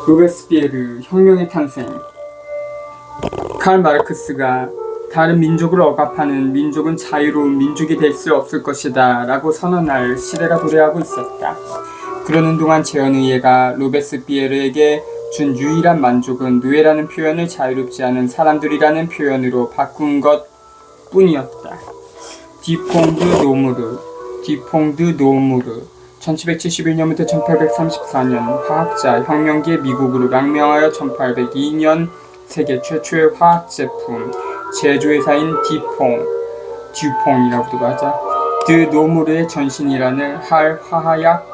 로베스피에르 혁명의 탄생. 칼 마르크스가 다른 민족을 억압하는 민족은 자유로운 민족이 될 수 없을 것이다 라고 선언할 시대가 도래하고 있었다. 그러는 동안 제언의회가 로베스피에르에게 준 유일한 만족은 노예라는 표현을 자유롭지 않은 사람들이라는 표현으로 바꾼 것 뿐이었다. 디퐁드 노무르 1771년부터 1834년 화학자, 혁명기의 미국으로 망명하여 1802년 세계 최초의 화학 제품 제조회사인 듀퐁이라고도 하자. 드 노무르의 전신이라는 화학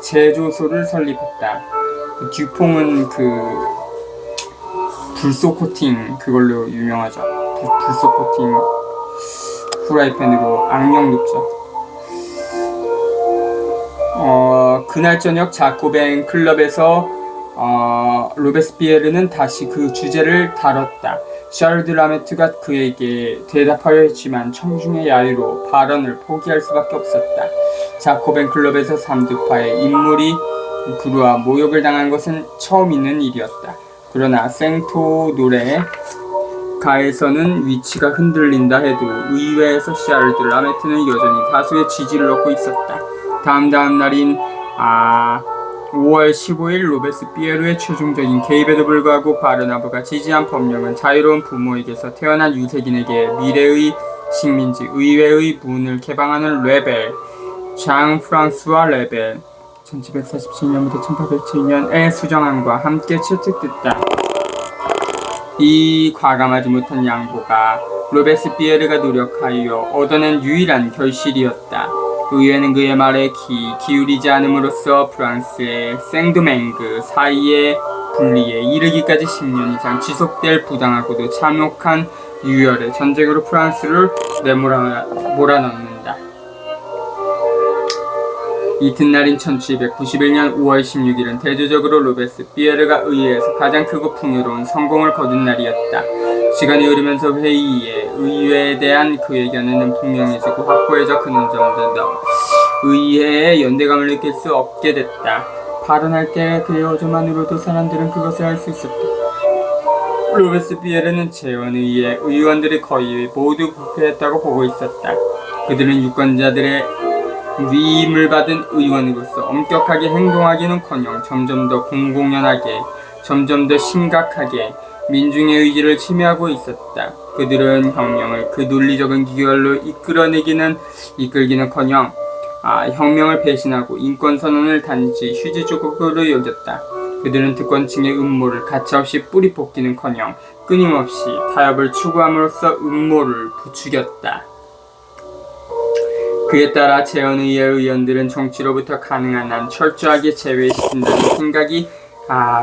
제조소를 설립했다. 듀퐁은 불소 코팅 그걸로 유명하죠. 불소 코팅 후라이팬으로 악령 눕죠. 그날 저녁 자코벤 클럽에서 로베스피에르는 다시 그 주제를 다뤘다. 샤르드 라메트가 그에게 대답하려 했지만 청중의 야유로 발언을 포기할 수밖에 없었다. 자코벤 클럽에서 삼두파의 인물이 불우와 모욕을 당한 것은 처음 있는 일이었다. 그러나 생토노레 가에서는 위치가 흔들린다 해도 의회에서 샤르드 라메트는 여전히 다수의 지지를 얻고 있었다. 다음 날인 5월 15일 로베스피에르의 최종적인 개입에도 불구하고 바르나브가 지지한 법령은 자유로운 부모에게서 태어난 유색인에게 미래의 식민지 의회의 문을 개방하는 레벨 장 프랑스와 레벨 1747년부터 1807년의 수정안과 함께 채택됐다. 이 과감하지 못한 양보가 로베스피에르가 노력하여 얻어낸 유일한 결실이었다. 의회는 그의 말에 기울이지 않음으로써 프랑스의 생도맹그 사이의 분리에 이르기까지 10년 이상 지속될 부당하고도 참혹한 유혈의 전쟁으로 프랑스를 몰아넣는다. 이튿날인 1791년 5월 16일은 대조적으로 로베스피에르가 의회에서 가장 크고 풍요로운 성공을 거둔 날이었다. 시간이 흐르면서 의회에 대한 그의 견해는 분명해지고 확고해져 그는 점점 더 의회의 연대감을 느낄 수 없게 됐다. 발언할 때 그의 어조만으로도 사람들은 그것을 알 수 있었다. 로베스피에르는 제원의회 의원들이 거의 모두 부패했다고 보고 있었다. 그들은 유권자들의 위임을 받은 의원으로서 엄격하게 행동하기는커녕 점점 더 공공연하게, 점점 더 심각하게 민중의 의지를 침해하고 있었다. 그들은 혁명을 그 논리적인 기결로 이끌기는커녕 혁명을 배신하고 인권선언을 단지 휴지조각으로 여겼다. 그들은 특권층의 음모를 가차없이 뿌리 뽑기는커녕 끊임없이 타협을 추구함으로써 음모를 부추겼다. 그에 따라 제언의회 의원들은 정치로부터 가능한 한 철저하게 제외시킨다는 생각이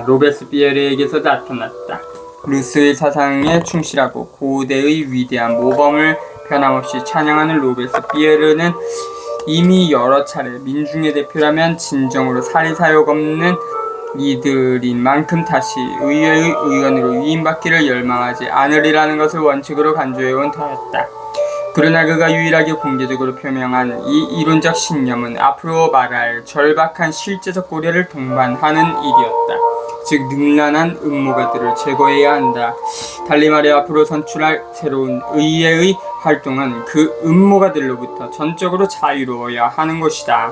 로베스피에르에게서 나타났다. 루스의 사상에 충실하고 고대의 위대한 모범을 변함없이 찬양하는 로베스피에르는 이미 여러 차례 민중의 대표라면 진정으로 사리사욕 없는 이들인 만큼 다시 의회의 의원으로 위임받기를 열망하지 않으리라는 것을 원칙으로 간주해온 터였다. 그러나 그가 유일하게 공개적으로 표명한 이 이론적 신념은 앞으로 말할 절박한 실제적 고려를 동반하는 일이었다. 즉 능란한 음모가들을 제거해야 한다. 달리 말해 앞으로 선출할 새로운 의회의 활동은 그 음모가들로부터 전적으로 자유로워야 하는 것이다.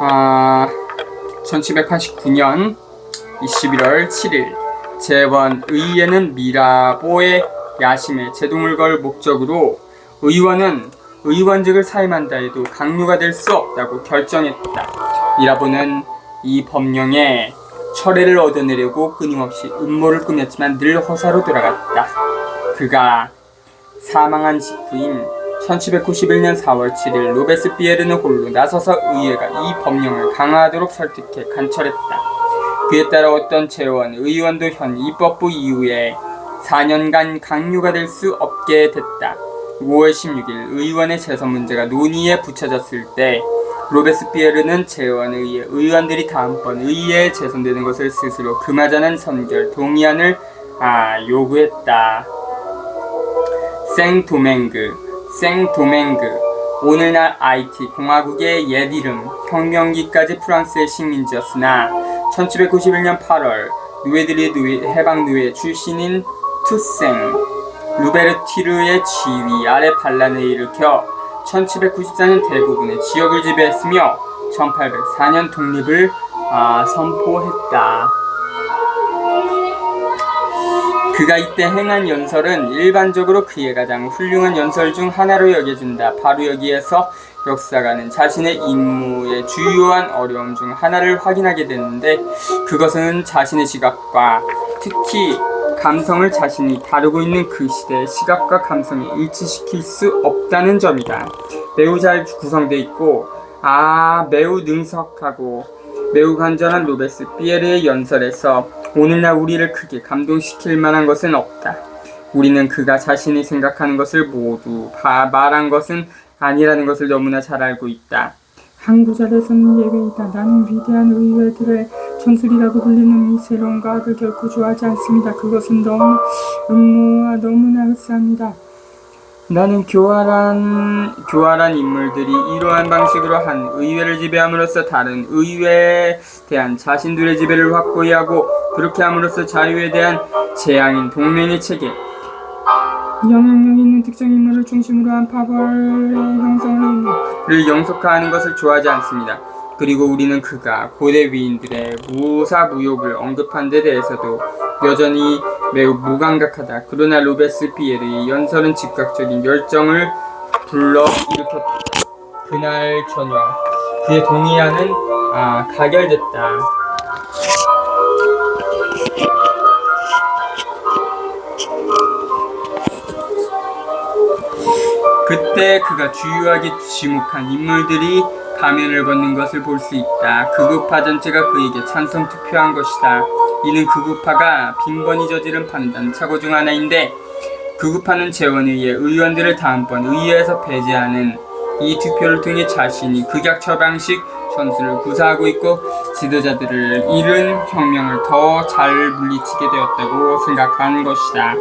아, 1789년 11월 7일 제원의회는 미라보의 야심에 제동을 걸 목적으로 의원은 의원직을 사임한다 해도 강요가 될 수 없다고 결정했다. 미라보는 이 법령에 철회를 얻어내려고 끊임없이 음모를 꾸몄지만 늘 허사로 돌아갔다. 그가 사망한 직후인 1791년 4월 7일 로베스피에르는 홀로 나서서 의회가 이 법령을 강화하도록 설득해 간철했다. 그에 따라 어떤 재원, 의원도 현 입법부 이후에 4년간 강요가 될 수 없게 됐다. 5월 16일 의원의 재선 문제가 논의에 붙여졌을 때 로베스피에르는 재원의회 의원들이 다음번 의회에 재선되는 것을 스스로 금하자는 선결 동의안을 요구했다. 생도맹그 오늘날 아이티 공화국의 옛 이름 혁명기까지 프랑스의 식민지였으나 1791년 8월 누에들이 해방노예 출신인 투생 루베르티르의 지휘 아래 반란을 일으켜 1794년 대부분의 지역을 지배했으며 1804년 독립을 선포했다. 그가 이때 행한 연설은 일반적으로 그의 가장 훌륭한 연설 중 하나로 여겨진다. 바로 여기에서 역사가는 자신의 임무의 주요한 어려움 중 하나를 확인하게 되는데 그것은 자신의 시각과 특히 감성을 자신이 다루고 있는 그 시대의 시각과 감성에 일치시킬 수 없다는 점이다. 매우 잘 구성되어 있고 매우 능석하고 매우 간절한 로베스피에르의 연설에서 오늘날 우리를 크게 감동시킬 만한 것은 없다. 우리는 그가 자신이 생각하는 것을 모두 말한 것은 아니라는 것을 너무나 잘 알고 있다. 한 구절에서는 예외이다. 나는 위대한 의회들의 전술이라고 불리는 이 새로운 과학을 결코 좋아하지 않습니다. 그것은 너무 음모와 너무나 흡사합니다. 나는 교활한 인물들이 이러한 방식으로 한 의회를 지배함으로써 다른 의회에 대한 자신들의 지배를 확고히 하고 그렇게 함으로써 자유에 대한 재앙인 동맹의 체계, 영향력 있는 특정 인물을 중심으로 한 파벌의 형성을 영속화하는 것을 좋아하지 않습니다. 그리고 우리는 그가 고대 위인들의 무사무욕을 언급한 데 대해서도 여전히 매우 무감각하다. 그러나 로베스피에르의 연설은 즉각적인 열정을 불러일으켰다. 그날 저녁 그의 동의안은 가결됐다. 그때 그가 주요하게 지목한 인물들이 가면을 벗는 것을 볼 수 있다. 극우파 전체가 그에게 찬성 투표한 것이다. 이는 극우파가 빈번히 저지른 판단 착오 중 하나인데 극우파는 재원의회 의원들을 다음번 의회에서 배제하는 이 투표를 통해 자신이 극약 처방식 전술을 구사하고 있고 지도자들을 잃은 혁명을 더 잘 물리치게 되었다고 생각한 것이다.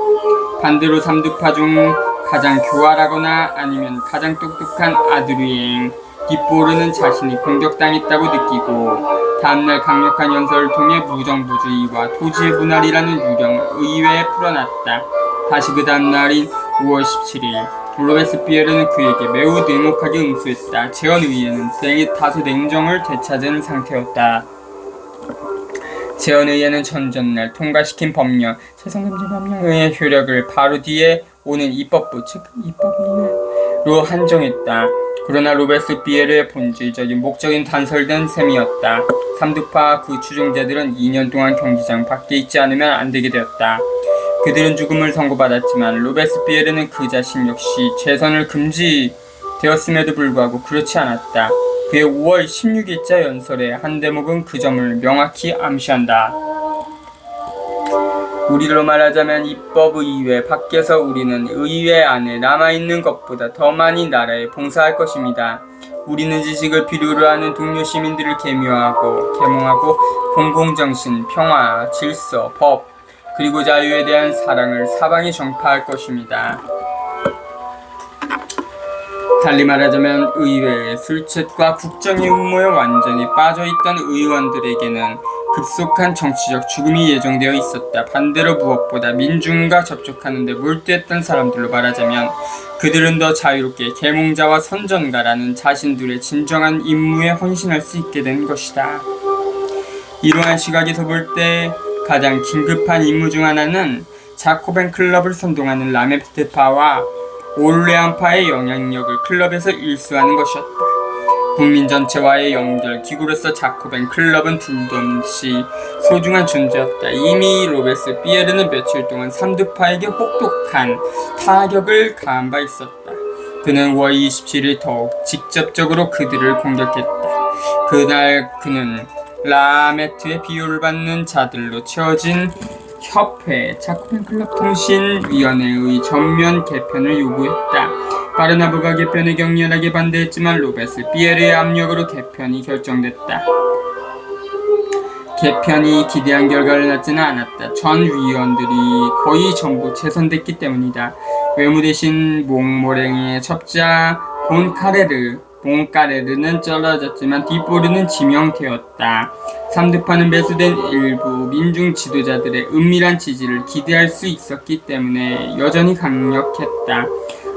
반대로 삼두파 중 가장 교활하거나 아니면 가장 똑똑한 아드류잉 깃보르는 자신이 공격당했다고 느끼고 다음날 강력한 연설을 통해 무정부주의와 토지의 분할이라는 유령을 의회에 풀어놨다. 다시 그 다음날인 5월 17일 로베스피에르는 그에게 매우 냉혹하게 응수했다. 재헌의회는 다소 냉정을 되찾은 상태였다. 재헌의회는 전전날 통과시킨 법령, 세상금지법령의 효력을 바로 뒤에 오는 입법부, 즉 입법의회로 한정했다. 그러나 로베스피에르의 본질적인 목적인 단설된 셈이었다. 삼두파 그 추종자들은 2년 동안 경기장 밖에 있지 않으면 안 되게 되었다. 그들은 죽음을 선고받았지만 로베스피에르는 그 자신 역시 재선을 금지되었음에도 불구하고 그렇지 않았다. 그의 5월 16일자 연설의 한 대목은 그 점을 명확히 암시한다. 우리로 말하자면 입법의회 밖에서 우리는 의회 안에 남아있는 것보다 더 많이 나라에 봉사할 것입니다. 우리는 지식을 필요로 하는 동료 시민들을 계몽하고 공공정신, 평화, 질서, 법, 그리고 자유에 대한 사랑을 사방에 전파할 것입니다. 달리 말하자면 의회의 술책과 국정의 음모에 완전히 빠져있던 의원들에게는 급속한 정치적 죽음이 예정되어 있었다. 반대로 무엇보다 민중과 접촉하는 데 몰두했던 사람들로 말하자면 그들은 더 자유롭게 계몽자와 선전가라는 자신들의 진정한 임무에 헌신할 수 있게 된 것이다. 이러한 시각에서 볼 때 가장 긴급한 임무 중 하나는 자코벤 클럽을 선동하는 라메르트파와 올레안파의 영향력을 클럽에서 일수하는 것이었다. 국민 전체와의 연결 기구로서 자코벤 클럽은 둘도 없이 소중한 존재였다. 이미 로베스피에르는 며칠 동안 삼두파에게 혹독한 타격을 가한 바 있었다. 그는 5월 27일 더욱 직접적으로 그들을 공격했다. 그날 그는 라메트의 비호를 받는 자들로 채워진 협회 자코벤클럽 통신위원회의 전면 개편을 요구했다. 바르나브가 개편에 격렬하게 반대했지만 로베스피에르의 압력으로 개편이 결정됐다. 개편이 기대한 결과를 낳지는 않았다. 전 위원들이 거의 전부 재선됐기 때문이다. 외무 대신 몽모랭의 첩자 본까레르는 떨어졌지만 디보르는 지명되었다. 삼두파는 매수된 일부 민중 지도자들의 은밀한 지지를 기대할 수 있었기 때문에 여전히 강력했다.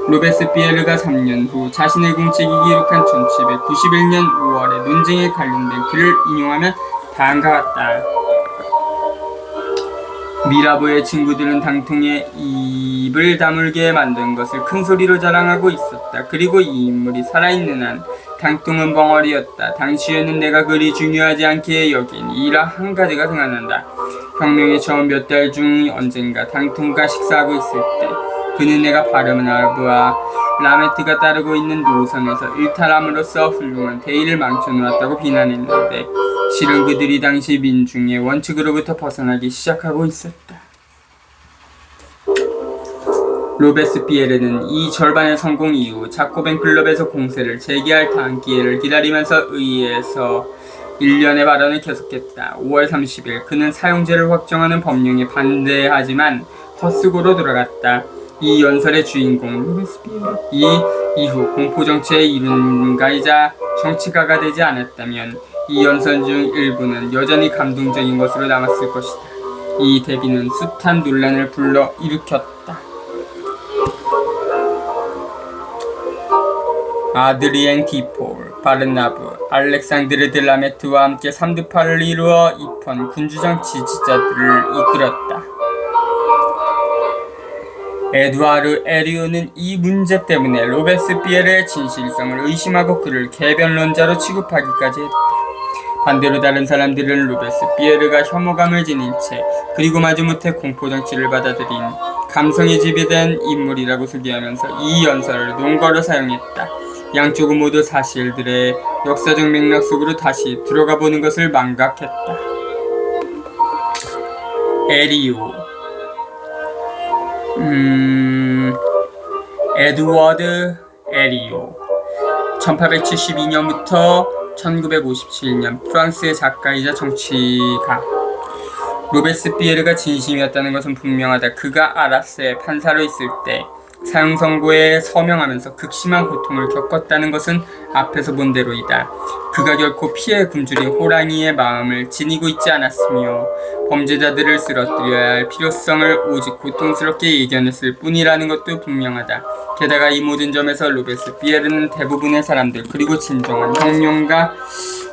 로베스피에르가 3년 후 자신의 공책이 기록한 1791년 5월에 논쟁에 관련된 글을 인용하면 다음과 같다. 미라보의 친구들은 당통에 입을 다물게 만든 것을 큰 소리로 자랑하고 있었다. 그리고 이 인물이 살아있는 한 당통은 벙어리였다. 당시에는 내가 그리 중요하지 않게 여긴 일화 한 가지가 생각난다. 혁명의 처음 몇 달 중 언젠가 당통과 식사하고 있을 때 그는 내가 바르나브와 라메트가 따르고 있는 노선에서 일탈함으로써 훌륭한 대의를 망쳐놓았다고 비난했는데 실은 그들이 당시 민중의 원칙으로부터 벗어나기 시작하고 있었다. 로베스피에르는 이 절반의 성공 이후 자코벤 클럽에서 공세를 재개할 다음 기회를 기다리면서 의회에서 일련의 발언을 계속했다. 5월 30일 그는 사용제를 확정하는 법령에 반대하지만 헛수고로 돌아갔다. 이 연설의 주인공 로베스피에르 이 이후 공포정치의 이른가이자 정치가가 되지 않았다면 이 연설 중 일부는 여전히 감동적인 것으로 남았을 것이다. 이 대비는 숱한 논란을 불러 일으켰다. 아드리엔 디폴, 바르나브, 알렉산드르 드라메트와 함께 삼두파를 이루어 입헌 군주정 지지자들을 이끌었다. 에두아르 에리오는 이 문제 때문에 로베스피에르의 진실성을 의심하고 그를 개변론자로 취급하기까지 했다. 반대로 다른 사람들은 로베스피에르가 혐오감을 지닌 채 그리고 마지못해 공포정치를 받아들인 감성에 지배된 인물이라고 소개하면서 이 연설을 논거로 사용했다. 양쪽은 모두 사실들의 역사적 맥락 속으로 다시 들어가 보는 것을 망각했다. 에리오 에드워드 에리오 1872년부터 1957년 프랑스의 작가이자 정치가. 로베스피에르가 진심이었다는 것은 분명하다. 그가 아라스의 판사로 있을 때 사형 선고에 서명하면서 극심한 고통을 겪었다는 것은 앞에서 본 대로이다. 그가 결코 피에 굶주린 호랑이의 마음을 지니고 있지 않았으며 범죄자들을 쓰러뜨려야 할 필요성을 오직 고통스럽게 이겨냈을 뿐이라는 것도 분명하다. 게다가 이 모든 점에서 로베스피에르는 대부분의 사람들 그리고 진정한 혁명가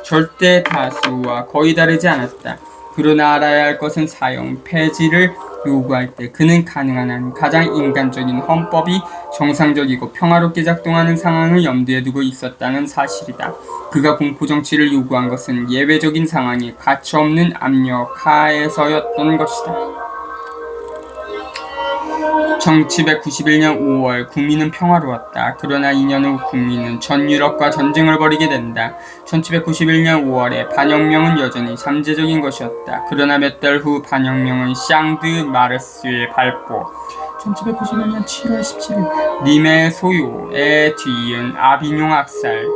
절대 다수와 거의 다르지 않았다. 그러나 알아야 할 것은 사형 폐지를 요구할 때 그는 가능한 한 가장 인간적인 헌법이 정상적이고 평화롭게 작동하는 상황을 염두에 두고 있었다는 사실이다. 그가 공포정치를 요구한 것은 예외적인 상황이 가차없는 압력 하에서였던 것이다. 1791년 5월 국민은 평화로웠다. 그러나 2년 후 국민은 전 유럽과 전쟁을 벌이게 된다. 1791년 5월에 반혁명은 여전히 잠재적인 것이었다. 그러나 몇 달 후 반혁명은 샹드 마르스의 발포 1791년 7월 17일 님의 소요에 뒤이은 아비뇽 악살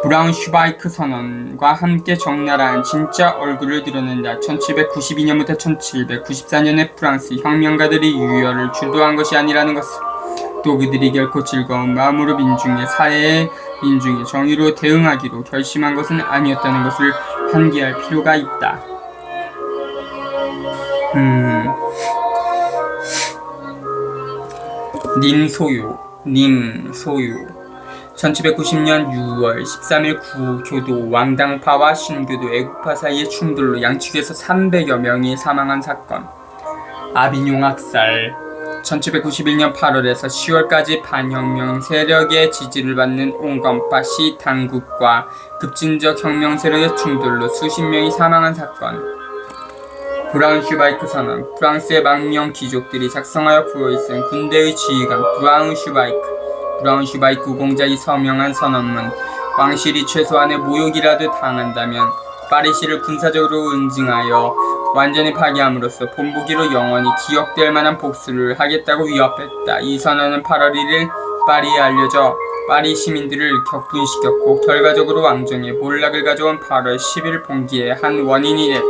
브라운슈바이크 선언과 함께 적나라한 진짜 얼굴을 드러낸다. 1792년부터 1794년에 프랑스 혁명가들이 유혈을 주도한 것이 아니라는 것을, 또 그들이 결코 즐거운 마음으로 민중의 사회에 민중의 정의로 대응하기로 결심한 것은 아니었다는 것을 환기할 필요가 있다. 님 소요 1790년 6월 13일 구교도 왕당파와 신교도 애국파 사이의 충돌로 양측에서 300여 명이 사망한 사건. 아비뇽 악살 1791년 8월에서 10월까지 반혁명 세력의 지지를 받는 온건파 시 당국과 급진적 혁명 세력의 충돌로 수십 명이 사망한 사건. 브라운슈바이크 선언 프랑스의 망명 귀족들이 작성하여 부여있은 군대의 지휘관 브라운슈바이크 공작이 서명한 선언문. 왕실이 최소한의 모욕이라도 당한다면 파리시를 군사적으로 응징하여 완전히 파괴함으로써 본보기로 영원히 기억될 만한 복수를 하겠다고 위협했다. 이 선언은 8월 1일 파리에 알려져 파리 시민들을 격분시켰고 결과적으로 왕정에 몰락을 가져온 8월 10일 봉기의 한 원인이 됐다.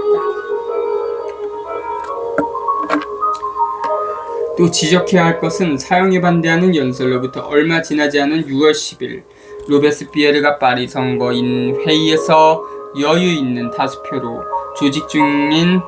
또 지적해야 할 것은 사형에 반대하는 연설로부터 얼마 지나지 않은 6월 10일 로베스피에르가 파리 선거인 회의에서 여유 있는 다수표로 조직 중인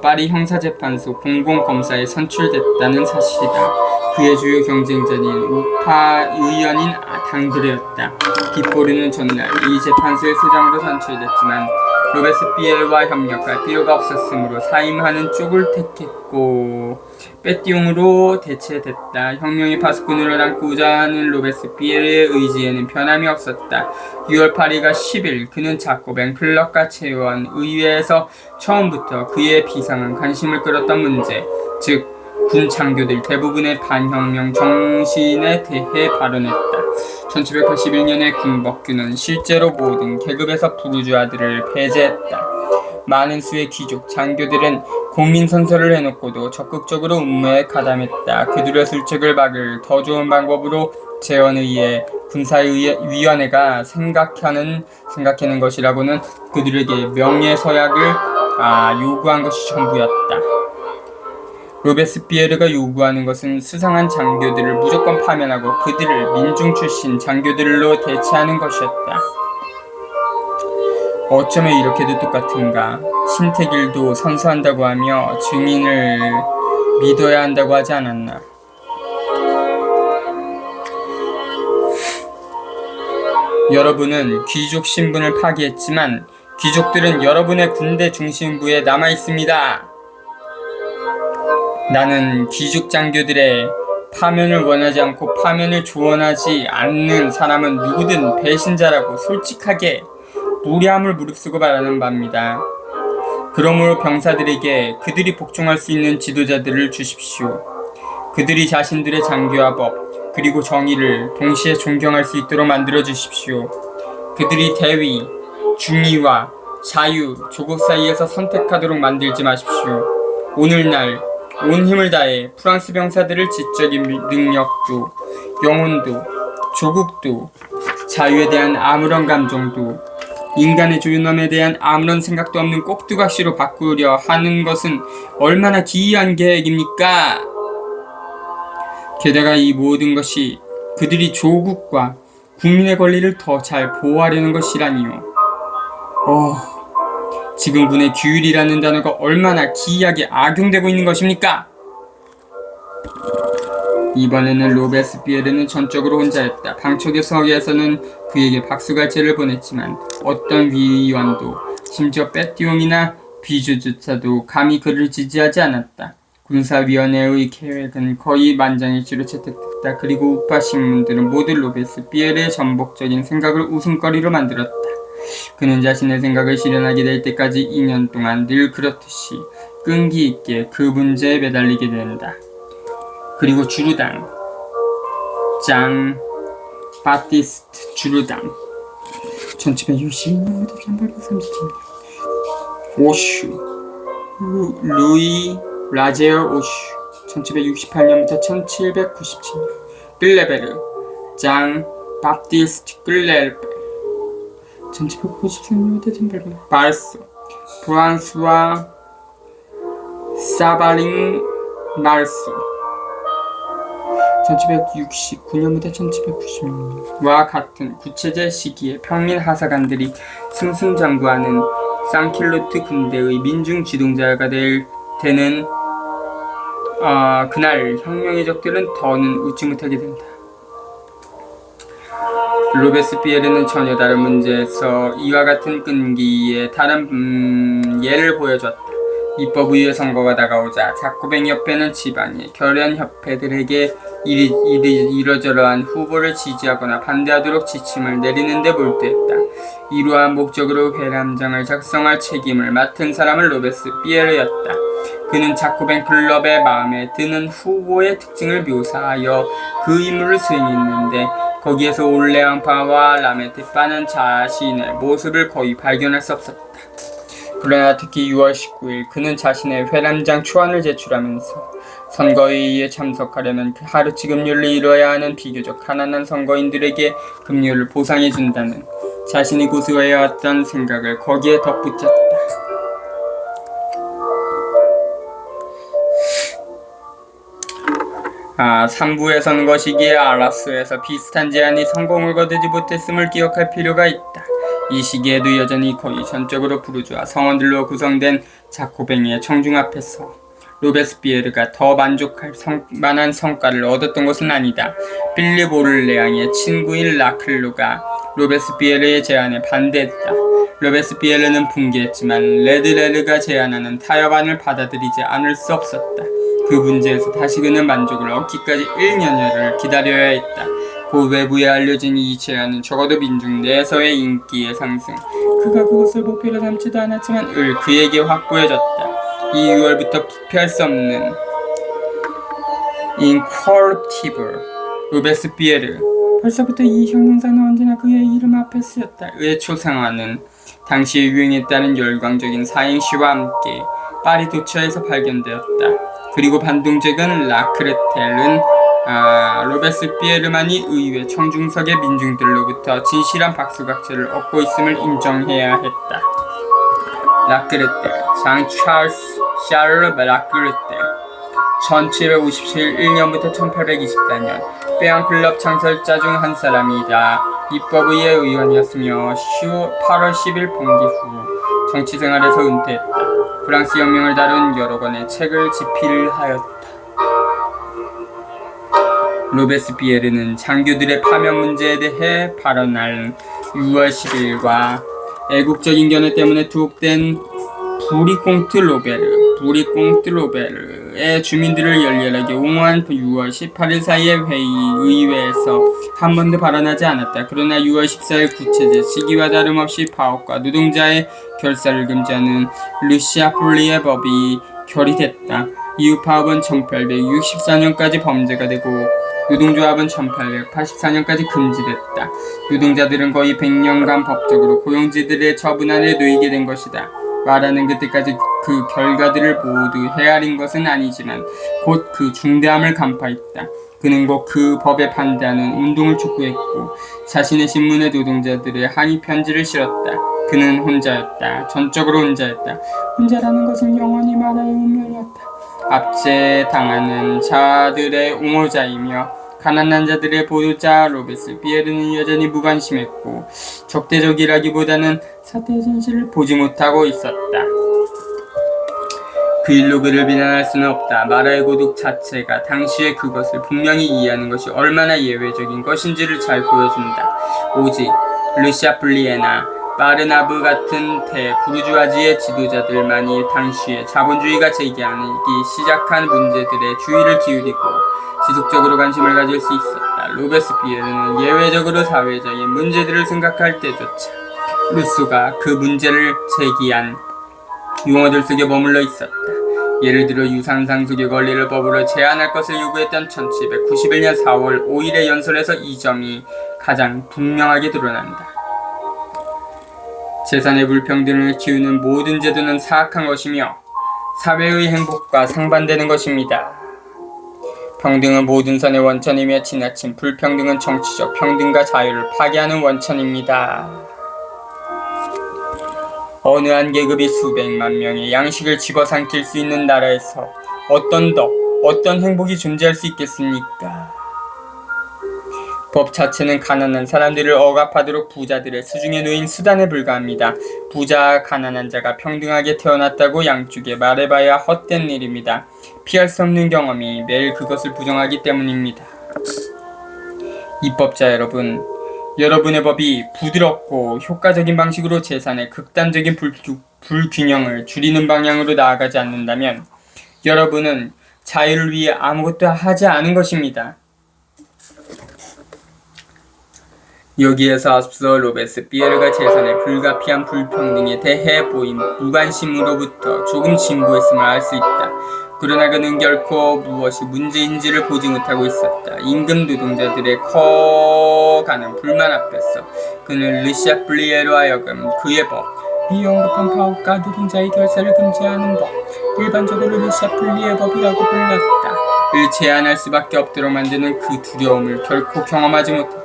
파리 형사재판소 공공검사에 선출됐다는 사실이다. 그의 주요 경쟁자인 우파 의원인 당드레였다. 빗보르는 전날 이 재판소의 소장으로 선출됐지만 로베스피에르와 협력할 필요가 없었으므로 사임하는 쪽을 택했고 빼띠용으로 대체됐다. 혁명의 파수꾼으로 남고자 하는 로베스피에르의 의지에는 변함이 없었다. 6월 8일과 10일 그는 자코벤 클럽과 체요한 의회에서 처음부터 그의 비상한 관심을 끌었던 문제, 즉 군 장교들 대부분의 반혁명 정신에 대해 발언했다. 1781년에 군법규는 실제로 모든 계급에서 부르주아들을 폐지했다. 많은 수의 귀족, 장교들은 공민선서를 해놓고도 적극적으로 음모에 가담했다. 그들의 술책을 막을 더 좋은 방법으로 재헌의회, 군사위원회가 생각하는 것이라고는 그들에게 명예서약을 요구한 것이 전부였다. 로베스피에르가 요구하는 것은 수상한 장교들을 무조건 파면하고 그들을 민중 출신 장교들로 대체하는 것이었다. 어쩌면 이렇게도 똑같은가. 신태길도 선서한다고 하며 증인을 믿어야 한다고 하지 않았나. 여러분은 귀족 신분을 파기했지만 귀족들은 여러분의 군대 중심부에 남아있습니다. 나는 귀족 장교들의 파면을 원하지 않고 파면을 조언하지 않는 사람은 누구든 배신자라고 솔직하게 무례함을 무릅쓰고 말하는 바입니다. 그러므로 병사들에게 그들이 복종할 수 있는 지도자들을 주십시오. 그들이 자신들의 장교와 법 그리고 정의를 동시에 존경할 수 있도록 만들어 주십시오. 그들이 대위, 중의와 자유, 조국 사이에서 선택하도록 만들지 마십시오. 오늘날 온 힘을 다해 프랑스 병사들을 지적인 능력도, 영혼도, 조국도, 자유에 대한 아무런 감정도, 인간의 존엄에 대한 아무런 생각도 없는 꼭두각시로 바꾸려 하는 것은 얼마나 기이한 계획입니까? 게다가 이 모든 것이 그들이 조국과 국민의 권리를 더 잘 보호하려는 것이라니요. 지금 군의 규율이라는 단어가 얼마나 기이하게 악용되고 있는 것입니까? 이번에는 로베스피에르는 전적으로 혼자였다. 방초대 서기에서는 그에게 박수갈채를 보냈지만 어떤 위원도 심지어 빼띠용이나 비주조차도 감히 그를 지지하지 않았다. 군사위원회의 계획은 거의 만장일치로 채택됐다. 그리고 우파 신문들은 모두 로베스피에르의 전복적인 생각을 웃음거리로 만들었다. 그는 자신의 생각을 실현하게 될 때까지 2년 동안 늘 그렇듯이 끈기 있게 그 문제에 매달리게 된다. 그리고 주르당, 장 바티스트 주르당 1762년부터 1837년 오슈 루이 라제어 오슈 1768년부터 1797년 끌레베르 장 바티스트 끌레베르 1753년부터 1800년 발소 프랑스와 사바링 말소 1769년부터 1796년과 같은 구체제 시기에 평민 하사관들이 승승장구하는 상킬로트 군대의 민중 지도자가 되는 그날 혁명의 적들은 더는 웃지 못하게 된다. 로베스피에르는 전혀 다른 문제에서 이와 같은 끈기의 다른 예를 보여줬다. 입법의회 선거가 다가오자 자코벤 협회는 지방의 결연 협회들에게 이러저러한 후보를 지지하거나 반대하도록 지침을 내리는 데 몰두했다. 이러한 목적으로 회람장을 작성할 책임을 맡은 사람은 로베스피에르였다. 그는 자코벤 클럽의 마음에 드는 후보의 특징을 묘사하여 그 임무를 수행했는데 거기에서 올레앙파와 라메티파는 자신의 모습을 거의 발견할 수 없었다. 그러나 특히 6월 19일 그는 자신의 회람장 초안을 제출하면서 선거회의에 참석하려면 하루치 급료를 이뤄야 하는 비교적 가난한 선거인들에게 급료를 보상해준다는 자신이 고수해왔던 생각을 거기에 덧붙였다. 상부의 선거 시기에 아라스에서 비슷한 제안이 성공을 거두지 못했음을 기억할 필요가 있다. 이 시기에도 여전히 거의 전적으로 부르주아 성원들로 구성된 자코뱅이의 청중 앞에서 로베스피에르가 더 만족할 만한 성과를 얻었던 것은 아니다. 필립 오를레앙의 친구인 라클로가 로베스피에르의 제안에 반대했다. 로베스피에르는 붕괴했지만 레드레르가 제안하는 타협안을 받아들이지 않을 수 없었다. 그 문제에서 다시 그는 만족을 얻기까지 1년여를 기다려야 했다. 그 외부에 알려진 이 제안은 적어도 민중 내에서의 인기의 상승, 그가 그것을 목표로 삼지도 않았지만 그에게 확보해졌다. 이 6월부터 피할 수 없는 인코르티블 로베스피에르. 벌써부터 이 형용사는 언제나 그의 이름 앞에 쓰였다. 의 초상화는 당시에 유행에 따른 열광적인 사행시와 함께 파리 도처에서 발견되었다. 그리고 반동적인 라크레텔은 로베스피에르만이 의회 청중석의 민중들로부터 진실한 박수각제를 얻고 있음을 인정해야 했다. 라크레텔, 장 찰스 샤르르 라크레텔, 1757년부터 1824년 빼앙클럽 창설자 중 한 사람이다. 입법의회 의원이었으며 8월 10일 봉기 후 정치생활에서 은퇴했다. 프랑스 혁명을 다룬 여러 권의 책을 집필하였다. 로베스피에르는 장교들의 파면 문제에 대해 발언할 6월 10일과 애국적인 견해 때문에 투옥된 부리꽁트 로베르의 주민들을 열렬하게 옹호한 6월 18일 사이의 의회에서 한 번도 발언하지 않았다. 그러나 6월 14일 구체제 시기와 다름없이 파업과 노동자의 결사를 금지하는 루시아 플리의 법이 결의됐다. 이후 파업은 1864년까지 범죄가 되고 노동조합은 1884년까지 금지됐다. 노동자들은 거의 100년간 법적으로 고용주들의 처분 아래 놓이게 된 것이다. 말하는 그때까지 그 결과들을 모두 헤아린 것은 아니지만 곧 그 중대함을 간파했다. 그는 곧 그 법에 반대하는 운동을 촉구했고 자신의 신문에 노동자들의 항의 편지를 실었다. 그는 혼자였다. 전적으로 혼자였다. 혼자라는 것은 영원히 말할 운명이었다. 압제당하는 자들의 옹호자이며 가난한 자들의 보호자 로베스피에르는 여전히 무관심했고 적대적이라기보다는 사태의 진실을 보지 못하고 있었다. 그 일로 그를 비난할 수는 없다. 마라의 고독 자체가 당시에 그것을 분명히 이해하는 것이 얼마나 예외적인 것인지를 잘 보여준다. 오직 루시아 플리에나 바르나브 같은 대부르주아지의 지도자들만이 당시에 자본주의가 제기하기 시작한 문제들에 주의를 기울이고 지속적으로 관심을 가질 수 있었다. 로베스피에르는 예외적으로 사회적인 문제들을 생각할 때조차 루소가 그 문제를 제기한 용어들 속에 머물러 있었다. 예를 들어 유산상속의 권리를 법으로 제한할 것을 요구했던 1791년 4월 5일의 연설에서 이 점이 가장 분명하게 드러난다. 재산의 불평등을 키우는 모든 제도는 사악한 것이며 사회의 행복과 상반되는 것입니다. 평등은 모든 선의 원천이며 지나친 불평등은 정치적 평등과 자유를 파괴하는 원천입니다. 어느 한 계급이 수백만 명의 양식을 집어삼킬 수 있는 나라에서 어떤 행복이 존재할 수 있겠습니까? 법 자체는 가난한 사람들을 억압하도록 부자들의 수중에 놓인 수단에 불과합니다. 부자와 가난한 자가 평등하게 태어났다고 양쪽에 말해봐야 헛된 일입니다. 피할 수 없는 경험이 매일 그것을 부정하기 때문입니다. 입법자 여러분, 여러분의 법이 부드럽고 효과적인 방식으로 재산의 극단적인 불균형을 줄이는 방향으로 나아가지 않는다면 여러분은 자유를 위해 아무것도 하지 않은 것입니다. 여기에서 앞서 로베스피에르가 재산의 불가피한 불평등에 대해 보인 무관심으로부터 조금 진보했음을 알 수 있다. 그러나 그는 결코 무엇이 문제인지를 보지 못하고 있었다. 임금 노동자들의 커가는 불만 앞에서 그는 르샤플리에로 하여금 그의 법, 비언급한 파업과 노동자의 결사를 금지하는 법, 일반적으로 르샤플리에 법이라고 불렀다. 을 제한할 수밖에 없도록 만드는 그 두려움을 결코 경험하지 못했다.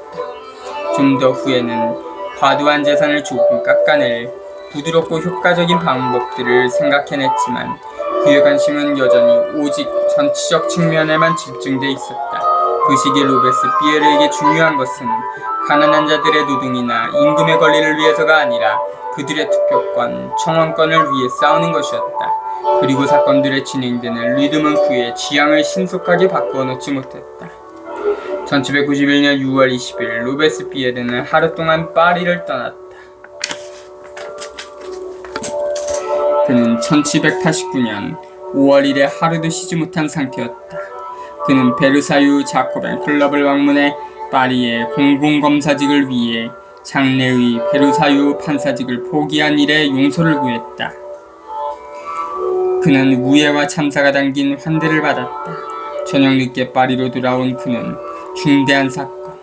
좀 더 후에는 과도한 재산을 조금 깎아낼 부드럽고 효과적인 방법들을 생각해냈지만 그의 관심은 여전히 오직 정치적 측면에만 집중돼 있었다. 그 시기 로베스피에르에게 중요한 것은 가난한 자들의 노동이나 임금의 권리를 위해서가 아니라 그들의 투표권, 청원권을 위해 싸우는 것이었다. 그리고 사건들의 진행되는 리듬은 그의 취향을 신속하게 바꾸어 놓지 못했다. 1791년 6월 20일 로베스피에르는 하루 동안 파리를 떠났다. 그는 1789년 5월 1일에 하루도 쉬지 못한 상태였다. 그는 베르사유 자코벤 클럽을 방문해 파리의 공공검사직을 위해 장래의 베르사유 판사직을 포기한 일에 용서를 구했다. 그는 우애와 참사가 담긴 환대를 받았다. 저녁 늦게 파리로 돌아온 그는 중대한 사건,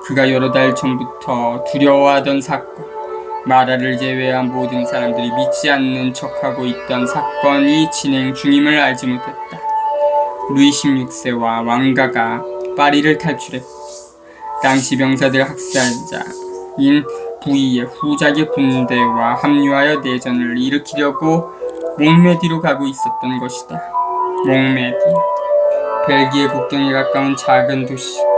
그가 여러 달 전부터 두려워하던 사건, 마라를 제외한 모든 사람들이 믿지 않는 척하고 있던 사건이 진행 중임을 알지 못했다. 루이 16세와 왕가가 파리를 탈출했고 당시 병사들 학살자인 부이의 후자기 군대와 합류하여 내전을 일으키려고 몽메디로 가고 있었던 것이다. 몽메디, 벨기에 국경에 가까운 작은 도시.